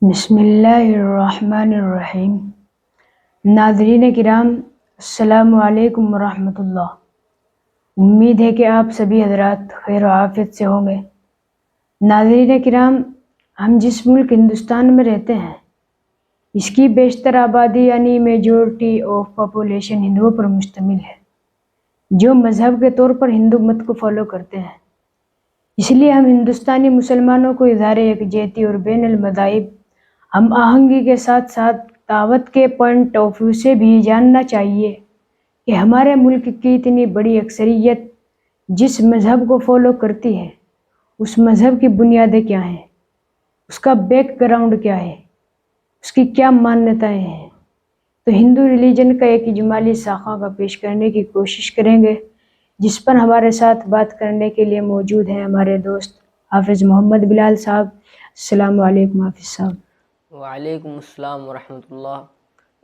بسم اللہ الرحمن الرحیم۔ ناظرین کرام، السلام علیکم ورحمۃ اللہ۔ امید ہے کہ آپ سبھی حضرات خیر و عافیت سے ہوں گے۔ ناظرین کرام، ہم جس ملک ہندوستان میں رہتے ہیں، اس کی بیشتر آبادی یعنی میجورٹی آف پاپولیشن ہندوؤں پر مشتمل ہے، جو مذہب کے طور پر ہندو مت کو فالو کرتے ہیں۔ اس لیے ہم ہندوستانی مسلمانوں کو اظہار یکجہتی اور بین المذاہب ہم آہنگی کے ساتھ ساتھ دعوت کے پوائنٹ آف ویو سے بھی جاننا چاہیے کہ ہمارے ملک کی اتنی بڑی اکثریت جس مذہب کو فالو کرتی ہے، اس مذہب کی بنیادیں کیا ہیں، اس کا بیک گراؤنڈ کیا ہے، اس کی کیا مانیتائیں ہیں۔ تو ہندو ریلیجن کا ایک اجمالی ساخہ کا پیش کرنے کی کوشش کریں گے، جس پر ہمارے ساتھ بات کرنے کے لیے موجود ہیں ہمارے دوست حافظ محمد بلال صاحب۔ السلام علیکم حافظ صاحب۔ وعلیکم السلام ورحمۃ اللہ۔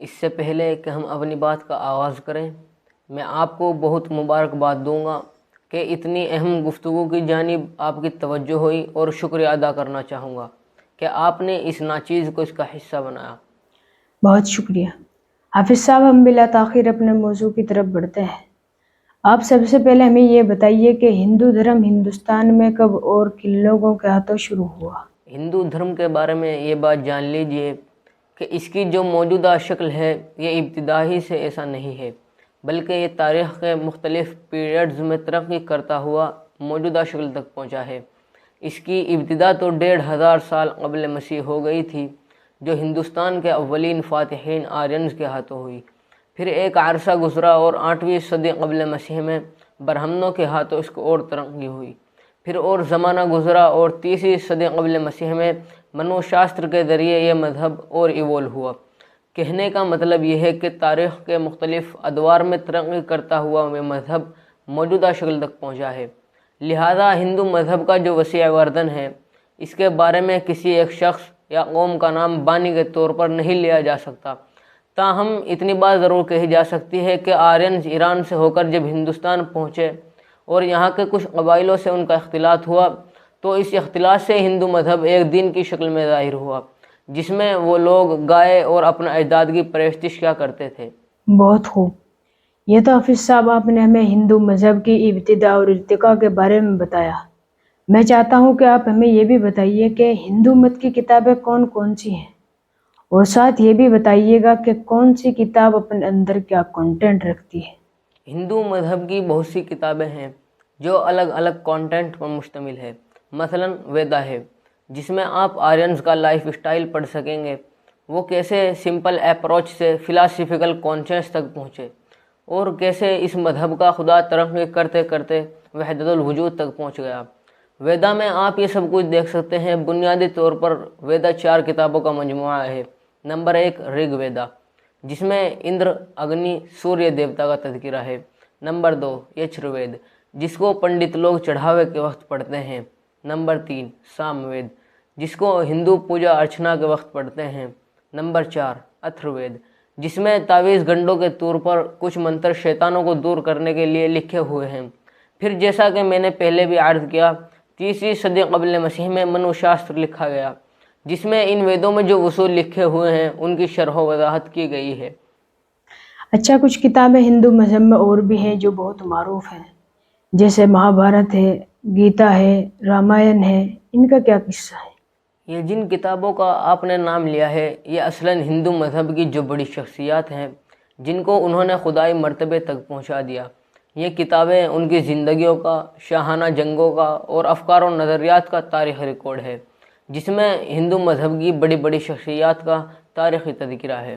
اس سے پہلے کہ ہم اپنی بات کا آغاز کریں، میں آپ کو بہت مبارکباد دوں گا کہ اتنی اہم گفتگو کی جانب آپ کی توجہ ہوئی، اور شکریہ ادا کرنا چاہوں گا کہ آپ نے اس ناچیز کو اس کا حصہ بنایا۔ بہت شکریہ حافظ صاحب۔ ہم بلا تاخیر اپنے موضوع کی طرف بڑھتے ہیں۔ آپ سب سے پہلے ہمیں یہ بتائیے کہ ہندو دھرم ہندوستان میں کب اور کن لوگوں کے ہاتھوں شروع ہوا؟ ہندو دھرم کے بارے میں یہ بات جان لیجئے کہ اس کی جو موجودہ شکل ہے، یہ ابتدائی سے ایسا نہیں ہے، بلکہ یہ تاریخ کے مختلف پیریڈز میں ترقی کرتا ہوا موجودہ شکل تک پہنچا ہے۔ اس کی ابتدا تو 1500 سال قبل مسیح ہو گئی تھی، جو ہندوستان کے اولین فاتحین آرینز کے ہاتھوں ہوئی۔ پھر ایک عرصہ گزرا اور 8ویں صدی قبل مسیح میں برہمنوں کے ہاتھوں اس کو اور ترقی ہوئی۔ پھر اور زمانہ گزرا اور 30ویں صدی قبل مسیح میں منو شاستر کے ذریعے یہ مذہب اور ایوول ہوا۔ کہنے کا مطلب یہ ہے کہ تاریخ کے مختلف ادوار میں ترقی کرتا ہوا یہ مذہب موجودہ شکل تک پہنچا ہے۔ لہذا ہندو مذہب کا جو وسیع وردن ہے، اس کے بارے میں کسی ایک شخص یا قوم کا نام بانی کے طور پر نہیں لیا جا سکتا۔ تاہم اتنی بات ضرور کہی جا سکتی ہے کہ آرینز ایران سے ہو کر جب ہندوستان پہنچے اور یہاں کے کچھ قبائلوں سے ان کا اختلاط ہوا، تو اس اختلاط سے ہندو مذہب ایک دین کی شکل میں ظاہر ہوا، جس میں وہ لوگ گائے اور اپنا اجداد کی پرستش کیا کرتے تھے۔ بہت خوب۔ یہ تو حافظ صاحب آپ نے ہمیں ہندو مذہب کی ابتدا اور ارتقاء کے بارے میں بتایا۔ میں چاہتا ہوں کہ آپ ہمیں یہ بھی بتائیے کہ ہندو مت کی کتابیں کون کون سی ہیں، اور ساتھ یہ بھی بتائیے گا کہ کون سی کتاب اپنے اندر کیا کنٹینٹ رکھتی ہے۔ ہندو مذہب کی بہت سی کتابیں ہیں جو الگ الگ کانٹینٹ پر مشتمل ہے۔ مثلا ویدا ہے، جس میں آپ آرینز کا لائف اسٹائل پڑھ سکیں گے، وہ کیسے سمپل اپروچ سے فلاسفیکل کانشنس تک پہنچے، اور کیسے اس مذہب کا خدا ترقی کرتے کرتے وحدت الوجود تک پہنچ گیا۔ ویدا میں آپ یہ سب کچھ دیکھ سکتے ہیں۔ بنیادی طور پر ویدا 4 کتابوں کا مجموعہ ہے۔ نمبر 1 رگ ویدا، جس میں اندر، اگنی، سوریہ دیوتا کا تذکرہ ہے۔ نمبر 2 یجروید، جس کو پنڈت لوگ چڑھاوے کے وقت پڑھتے ہیں۔ نمبر 3 سام وید، جس کو ہندو پوجا ارچنا کے وقت پڑھتے ہیں۔ نمبر 4 اتھروید، جس میں تعویذ گنڈوں کے طور پر کچھ منتر شیطانوں کو دور کرنے کے لیے لکھے ہوئے ہیں۔ پھر جیسا کہ میں نے پہلے بھی عرض کیا، 30ویں صدی قبل مسیح میں منو شاستر لکھا گیا، جس میں ان ویدوں میں جو اصول لکھے ہوئے ہیں ان کی شرح و وضاحت کی گئی ہے۔ اچھا، کچھ کتابیں ہندو مذہب میں اور بھی ہیں جو بہت معروف ہیں، جیسے مہابھارت ہے، گیتا ہے، رامائن ہے، ان کا کیا قصہ ہے؟ یہ جن کتابوں کا آپ نے نام لیا ہے، یہ اصلاً ہندو مذہب کی جو بڑی شخصیات ہیں جن کو انہوں نے خدائی مرتبے تک پہنچا دیا۔ یہ کتابیں ان کی زندگیوں کا، شاہانہ جنگوں کا اور افکار و نظریات کا تاریخی ریکارڈ ہے، جس میں ہندو مذہب کی بڑی بڑی شخصیات کا تاریخی تذکرہ ہے۔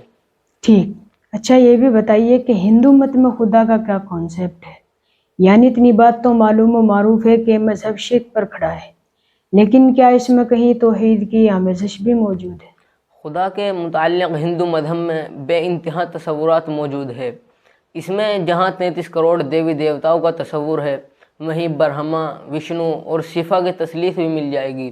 ٹھیک۔ اچھا، یہ بھی بتائیے کہ ہندو مت میں خدا کا کیا کانسیپٹ ہے؟ یعنی اتنی بات تو معلوم و معروف ہے کہ مذہب شرک پر کھڑا ہے، لیکن کیا اس میں کہیں توحید کی آمیزش بھی موجود ہے؟ خدا کے متعلق ہندو مذہب میں بے انتہا تصورات موجود ہے۔ اس میں جہاں 33 کروڑ دیوی دیوتاؤں کا تصور ہے، وہیں برہما، وشنو اور شفا کی تثلیث بھی مل جائے گی۔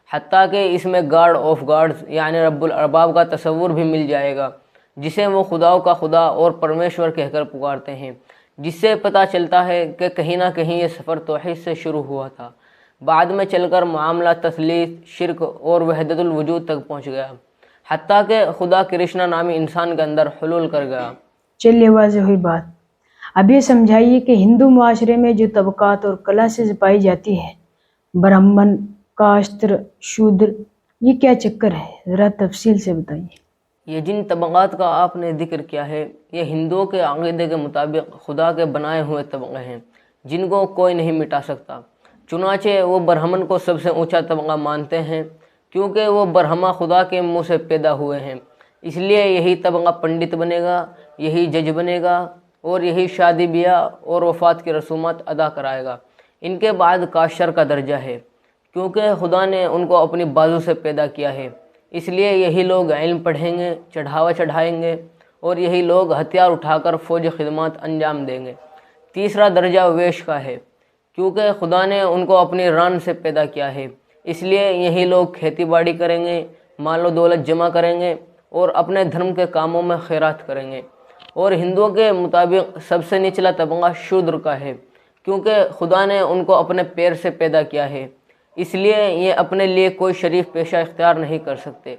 حتیٰ کہ اس میں گاڈ آف گاڈز یعنی رب الارباب کا تصور بھی مل جائے گا، جسے وہ خداؤں کا خدا اور پرمیشور کہہ کر پکارتے ہیں، جس سے پتہ چلتا ہے کہ کہیں نہ کہیں یہ سفر توحید سے شروع ہوا تھا، بعد میں چل کر معاملہ تثلیث، شرک اور وحدت الوجود تک پہنچ گیا۔ حتیٰ کہ خدا کرشنا نامی انسان کے اندر حلول کر گیا۔ چلیے واضح ہوئی بات۔ اب یہ سمجھائیے کہ ہندو معاشرے میں جو طبقات اور کلاسز پائی جاتی ہے، برہمن، کاشتر، شودر، یہ کیا چکر ہے؟ ذرا تفصیل سے بتائیے۔ یہ جن طبقات کا آپ نے ذکر کیا ہے، یہ ہندوؤں کے عقیدے کے مطابق خدا کے بنائے ہوئے طبقے ہیں جن کو کوئی نہیں مٹا سکتا۔ چنانچہ وہ برہمن کو سب سے اونچا طبقہ مانتے ہیں کیونکہ وہ برہما خدا کے منہ سے پیدا ہوئے ہیں، اس لیے یہی طبقہ پنڈت بنے گا، یہی جج بنے گا اور یہی شادی بیاہ اور وفات کی رسومات ادا کرائے گا۔ ان کے بعد کاشر کا درجہ ہے کیونکہ خدا نے ان کو اپنی بازو سے پیدا کیا ہے، اس لیے یہی لوگ علم پڑھیں گے، چڑھاوا چڑھائیں گے اور یہی لوگ ہتھیار اٹھا کر فوج خدمات انجام دیں گے۔ تیسرا درجہ ویش کا ہے کیونکہ خدا نے ان کو اپنی ران سے پیدا کیا ہے، اس لیے یہی لوگ کھیتی باڑی کریں گے، مال و دولت جمع کریں گے اور اپنے دھرم کے کاموں میں خیرات کریں گے۔ اور ہندوؤں کے مطابق سب سے نچلا طبقہ شودر کا ہے کیونکہ خدا نے ان کو اپنے پیر سے پیدا کیا ہے، اس لیے یہ اپنے لیے کوئی شریف پیشہ اختیار نہیں کر سکتے۔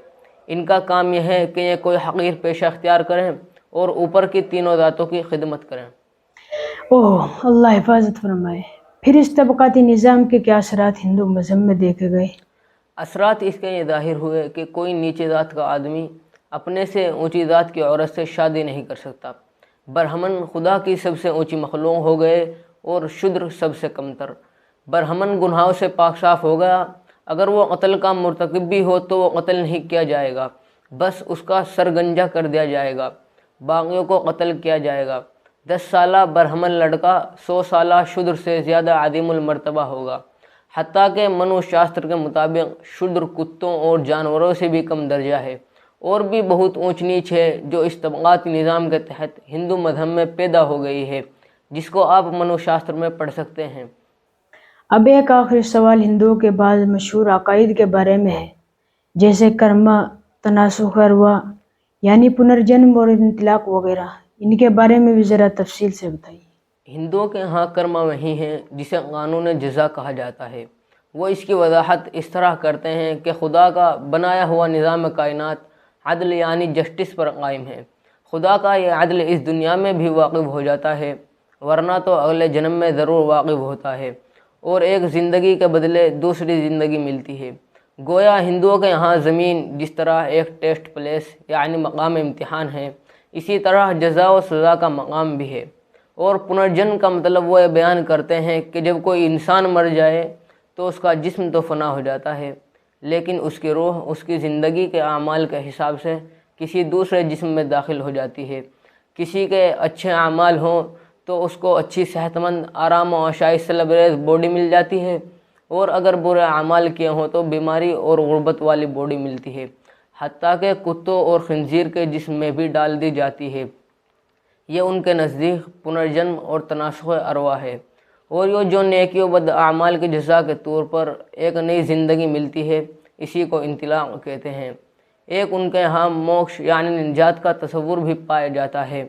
ان کا کام یہ ہے کہ یہ کوئی حقیر پیشہ اختیار کریں اور اوپر کی تینوں ذاتوں کی خدمت کریں۔ اوہ، اللہ حفاظت فرمائے۔ پھر اس طبقاتی نظام کے کیا اثرات ہندو مذہب میں دیکھے گئے؟ اثرات اس کے یہ ظاہر ہوئے کہ کوئی نیچے ذات کا آدمی اپنے سے اونچی ذات کی عورت سے شادی نہیں کر سکتا۔ برہمن خدا کی سب سے اونچی مخلوق ہو گئے اور شودر سب سے کمتر۔ برہمن گناہوں سے پاک صاف ہو گیا، اگر وہ قتل کا مرتکب بھی ہو تو وہ قتل نہیں کیا جائے گا، بس اس کا سر گنجا کر دیا جائے گا، باقیوں کو قتل کیا جائے گا۔ 10 سالہ برہمن لڑکا 100 سالہ شودر سے زیادہ عظیم المرتبہ ہوگا، حتیٰ کہ منو شاستر کے مطابق شودر کتوں اور جانوروں سے بھی کم درجہ ہے۔ اور بھی بہت اونچ نیچ ہے جو اس طبقاتی نظام کے تحت ہندو مذہب میں پیدا ہو گئی ہے، جس کو آپ منو شاستر میں پڑھ سکتے ہیں۔ اب ایک آخری سوال ہندوؤں کے بعض مشہور عقائد کے بارے میں ہے، جیسے کرما، تناسخ ارواح یعنی پنرجنم اور انطلاق وغیرہ، ان کے بارے میں بھی ذرا تفصیل سے بتائیے۔ ہندوؤں کے ہاں کرما وہی ہے جسے قانون جزا کہا جاتا ہے۔ وہ اس کی وضاحت اس طرح کرتے ہیں کہ خدا کا بنایا ہوا نظام کائنات عدل یعنی جسٹس پر قائم ہے۔ خدا کا یہ عدل اس دنیا میں بھی واقف ہو جاتا ہے، ورنہ تو اگلے جنم میں ضرور واقف ہوتا ہے اور ایک زندگی کے بدلے دوسری زندگی ملتی ہے۔ گویا ہندوؤں کے یہاں زمین جس طرح ایک ٹیسٹ پلیس یعنی مقام امتحان ہے، اسی طرح جزا و سزا کا مقام بھی ہے۔ اور پنرجن کا مطلب وہ یہ بیان کرتے ہیں کہ جب کوئی انسان مر جائے تو اس کا جسم تو فنا ہو جاتا ہے، لیکن اس کی روح اس کی زندگی کے اعمال کے حساب سے کسی دوسرے جسم میں داخل ہو جاتی ہے۔ کسی کے اچھے اعمال ہوں تو اس کو اچھی صحت مند، آرام و آشائش سے لبریز باڈی مل جاتی ہے، اور اگر برے اعمال کیے ہوں تو بیماری اور غربت والی باڈی ملتی ہے، حتیٰ کہ کتوں اور خنزیر کے جسم میں بھی ڈال دی جاتی ہے۔ یہ ان کے نزدیک پنرجنم اور تناسخ ارواح ہے، اور یہ جو نیکی و بد اعمال کی جزا کے طور پر ایک نئی زندگی ملتی ہے، اسی کو انطلاق کہتے ہیں۔ ایک ان کے ہاں موکش یعنی نجات کا تصور بھی پایا جاتا ہے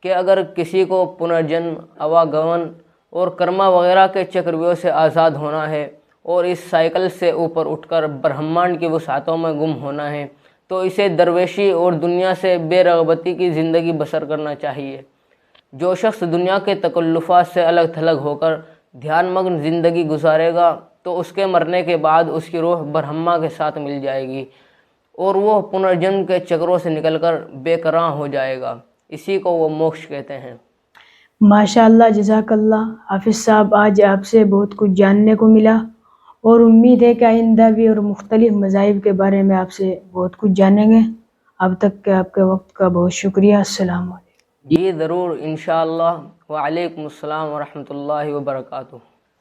کہ اگر کسی کو پنرجنم، اواگمن اور کرما وغیرہ کے چکرویوں سے آزاد ہونا ہے اور اس سائیکل سے اوپر اٹھ کر برہمانڈ کی وسعتوں میں گم ہونا ہے تو اسے درویشی اور دنیا سے بے رغبتی کی زندگی بسر کرنا چاہیے۔ جو شخص دنیا کے تکلفات سے الگ تھلگ ہو کر دھیان مگن زندگی گزارے گا تو اس کے مرنے کے بعد اس کی روح برہما کے ساتھ مل جائے گی اور وہ پنرجنم کے چکروں سے نکل کر بے قرار ہو جائے گا، اسی کو وہ موکش کہتے ہیں۔ ماشاء اللہ، جزاک اللہ حافظ صاحب، آج آپ سے بہت کچھ جاننے کو ملا اور امید ہے کہ آئندہ بھی اور مختلف مذاہب کے بارے میں آپ سے بہت کچھ جانیں گے۔ اب تک کے آپ کے وقت کا بہت شکریہ۔ السلام علیکم۔ جی ضرور، انشاءاللہ۔ وعلیکم السلام ورحمۃ اللہ وبرکاتہ۔